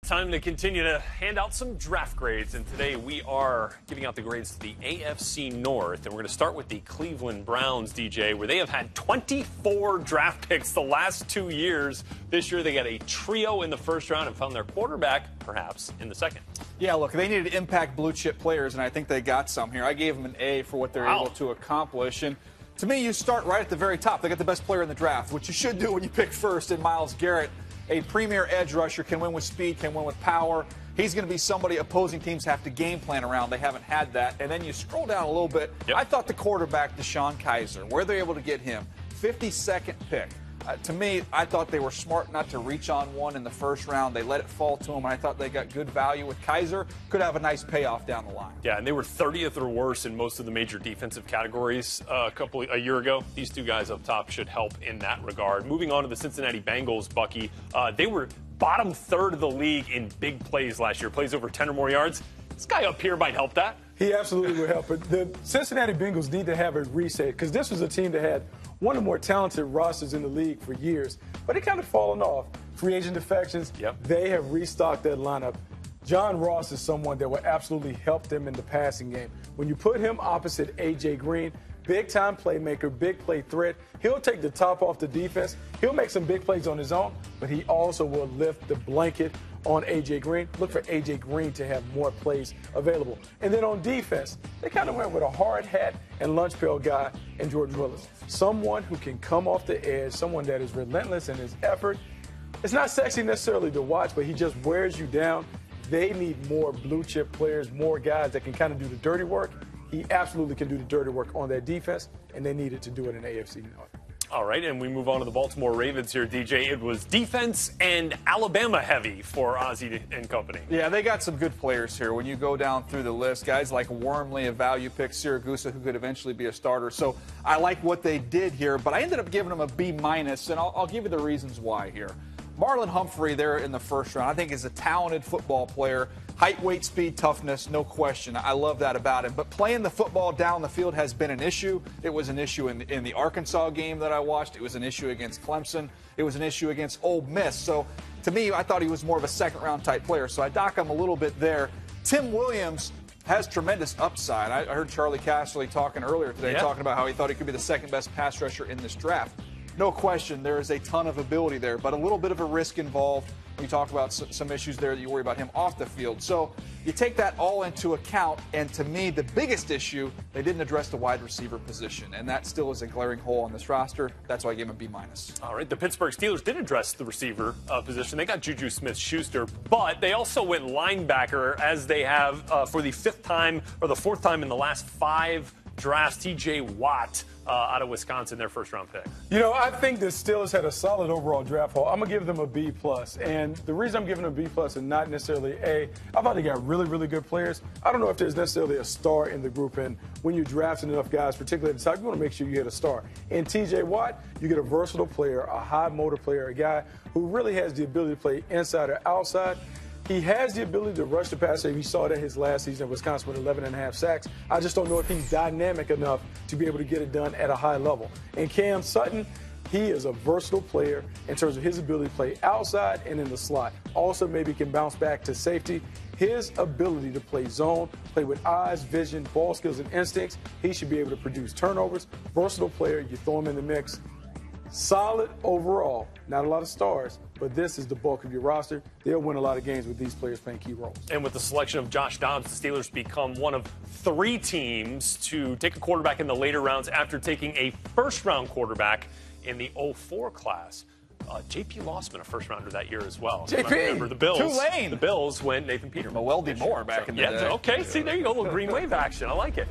Time to continue to hand out some draft grades, and today we are giving out the grades to the AFC North, and we're going to start with the Cleveland Browns, DJ, where they have had 24 draft picks the last 2 years. This year they got a trio in the first round and found their quarterback, perhaps, in the second. Yeah, look, they needed impact blue-chip players, and I think they got some here. I gave them an A for what they're able to accomplish, and to me, you start right at the very top. They got the best player in the draft, which you should do when you pick first in Myles Garrett. A premier edge rusher, can win with speed, can win with power. He's going to be somebody opposing teams have to game plan around. They haven't had that. And then you scroll down a little bit. Yep. I thought the quarterback, Deshaun Kaiser, where they're able to get him, 52nd pick. To me, I thought they were smart not to reach on one in the first round. They let it fall to them, and I thought they got good value with Kaiser. Could have a nice payoff down the line. Yeah, and they were 30th or worse in most of the major defensive categories a year ago. These two guys up top should help in that regard. Moving on to the Cincinnati Bengals, Bucky, they were bottom third of the league in big plays last year, plays over 10 or more yards. This guy up here might help that. He absolutely would help. But the Cincinnati Bengals need to have a reset because this was a team that had one of the more talented rosters in the league for years, but it kind of fallen off. Free agent defections, They have restocked that lineup. John Ross is someone that will absolutely help them in the passing game. When you put him opposite A.J. Green, big-time playmaker, big play threat, he'll take the top off the defense. He'll make some big plays on his own, but he also will lift the blanket on A.J. Green. Look for A.J. Green to have more plays available. And then on defense, they kind of went with a hard hat and lunch pail guy in George Willis. Someone who can come off the edge, someone that is relentless in his effort. It's not sexy necessarily to watch, but he just wears you down. They need more blue-chip players, more guys that can kind of do the dirty work. He absolutely can do the dirty work on that defense, and they needed to do it in AFC North. All right, and we move on to the Baltimore Ravens here, DJ. It was defense and Alabama heavy for Ozzie and company. Yeah, they got some good players here. When you go down through the list, guys like Wormley, a value pick, Siragusa, who could eventually be a starter. So I like what they did here, but I ended up giving them a B-, and I'll give you the reasons why here. Marlon Humphrey there in the first round, I think, is a talented football player. Height, weight, speed, toughness, no question. I love that about him. But playing the football down the field has been an issue. It was an issue in the Arkansas game that I watched. It was an issue against Clemson. It was an issue against Ole Miss. So, to me, I thought he was more of a second-round type player. So I dock him a little bit there. Tim Williams has tremendous upside. I heard Charlie Casserly talking earlier today, talking about how he thought he could be the second-best pass rusher in this draft. No question, there is a ton of ability there, but a little bit of a risk involved. We talk about some issues there that you worry about him off the field. So you take that all into account, and to me, the biggest issue, they didn't address the wide receiver position, and that still is a glaring hole on this roster. That's why I gave him a B-. All right, the Pittsburgh Steelers did address the receiver position. They got Juju Smith-Schuster, but they also went linebacker, as they have for the fourth time in the last 5 drafts. T.J. Watt out of Wisconsin, their first-round pick. You know, I think the Steelers had a solid overall draft haul. I'm going to give them a B+. And the reason I'm giving them a B+ and not necessarily A, I thought they got really, really good players. I don't know if there's necessarily a star in the group. And when you're drafting enough guys, particularly at the top, you want to make sure you get a star. In T.J. Watt, you get a versatile player, a high-motor player, a guy who really has the ability to play inside or outside. He has the ability to rush the passer. We saw that his last season at Wisconsin with 11.5 sacks. I just don't know if he's dynamic enough to be able to get it done at a high level. And Cam Sutton, he is a versatile player in terms of his ability to play outside and in the slot. Also maybe can bounce back to safety. His ability to play zone, play with eyes, vision, ball skills, and instincts, he should be able to produce turnovers. Versatile player, you throw him in the mix. Solid overall, not a lot of stars, but this is the bulk of your roster. They'll win a lot of games with these players playing key roles. And with the selection of Josh Dobbs, the Steelers become one of 3 teams to take a quarterback in the later rounds after taking a first-round quarterback in the 04 class. J.P. Lossman, a first-rounder that year as well. J.P. Remember the Bills. Tulane. The Bills went Nathan Peterman. Weldy Moore back in the day. Okay, see, there you go. A little green wave action. I like it.